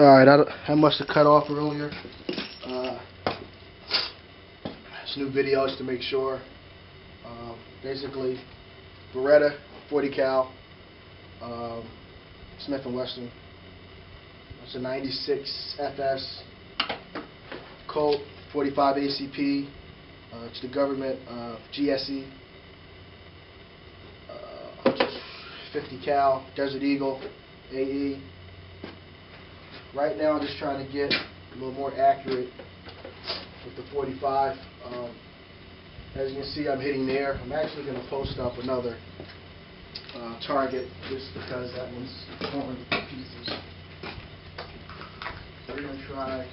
Alright, I must have cut off earlier. This new video is to make sure. Basically, Beretta 40 cal, Smith & Wesson. It's a 96 FS Colt 45 ACP. It's the government GSE. 50 cal Desert Eagle AE. Right now, I'm just trying to get a little more accurate with the 45. As you can see, I'm hitting there. I'm actually going to post up another target just because that one's falling to pieces. So we're going to try.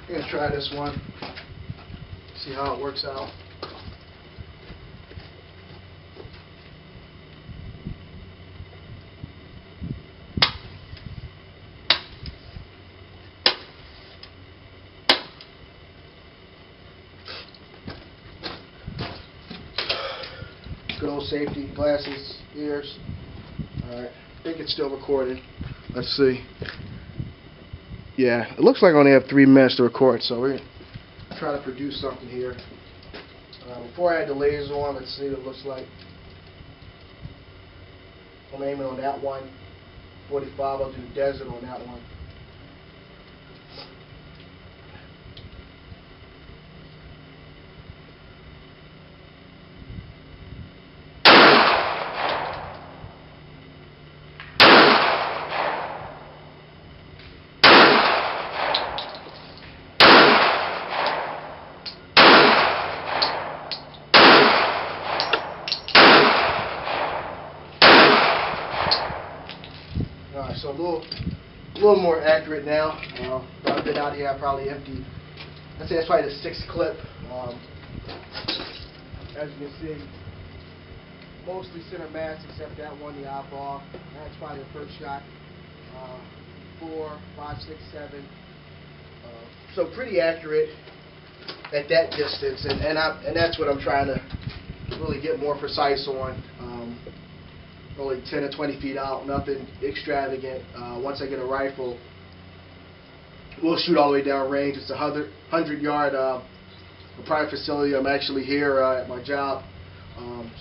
I'm going to try this one, see how it works out. Good old safety, glasses, ears. Alright, I think it's still recording. Let's see. Yeah, it looks like I only have 3 minutes to record, so we're going to try to produce something here. Before I had the laser on, let's see what it looks like. I'm aiming on that one. 45, I'll do desert on that one. Alright, so a little more accurate now. I've been out here, I probably emptied. I'd say that's probably the 6th clip. As you can see, mostly center mass except that one, the eyeball. That's probably the first shot. 4, 5, 6, 7. So pretty accurate at that distance, and that's what I'm trying to really get more precise on. Only 10 or 20 feet out, nothing extravagant. Once I get a rifle, we'll shoot all the way down range. It's a 100-yard private facility. I'm actually here at my job,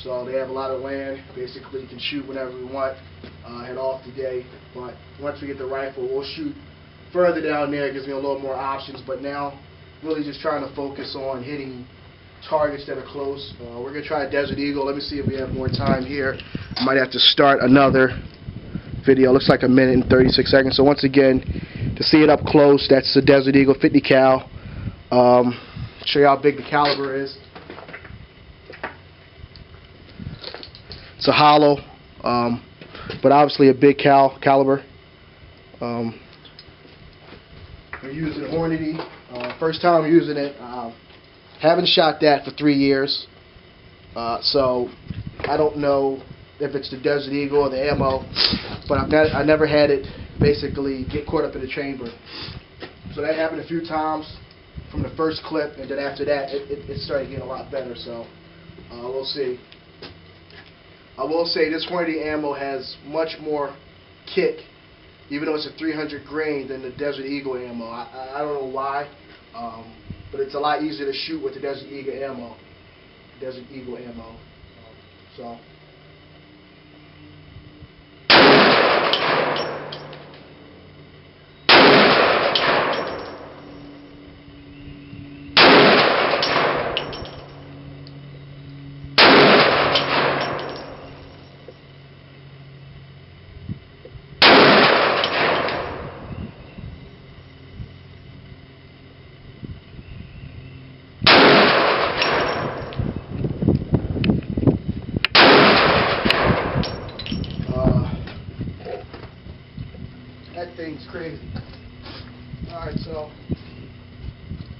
so they have a lot of land. Basically, you can shoot whenever we want. Head off today, but once we get the rifle, we'll shoot further down there. It gives me a little more options, but now really just trying to focus on hitting targets that are close. We're going to try a Desert Eagle. Let me see if we have more time here. I might have to start another video. Looks like 1 minute and 36 seconds. So once again, to see it up close, that's the Desert Eagle 50 cal. Show you how big the caliber is. It's a hollow, but obviously a big caliber. We're using Hornady. First time using it. Haven't shot that for 3 years, so I don't know if it's the Desert Eagle or the ammo, but I never had it basically get caught up in the chamber. So that happened a few times from the first clip, and then after that it started getting a lot better, so we'll see. I will say this Hornady ammo has much more kick, even though it's a 300 grain, than the Desert Eagle ammo. I don't know why. But it's a lot easier to shoot with the Desert Eagle ammo. So. That thing's crazy. Alright, so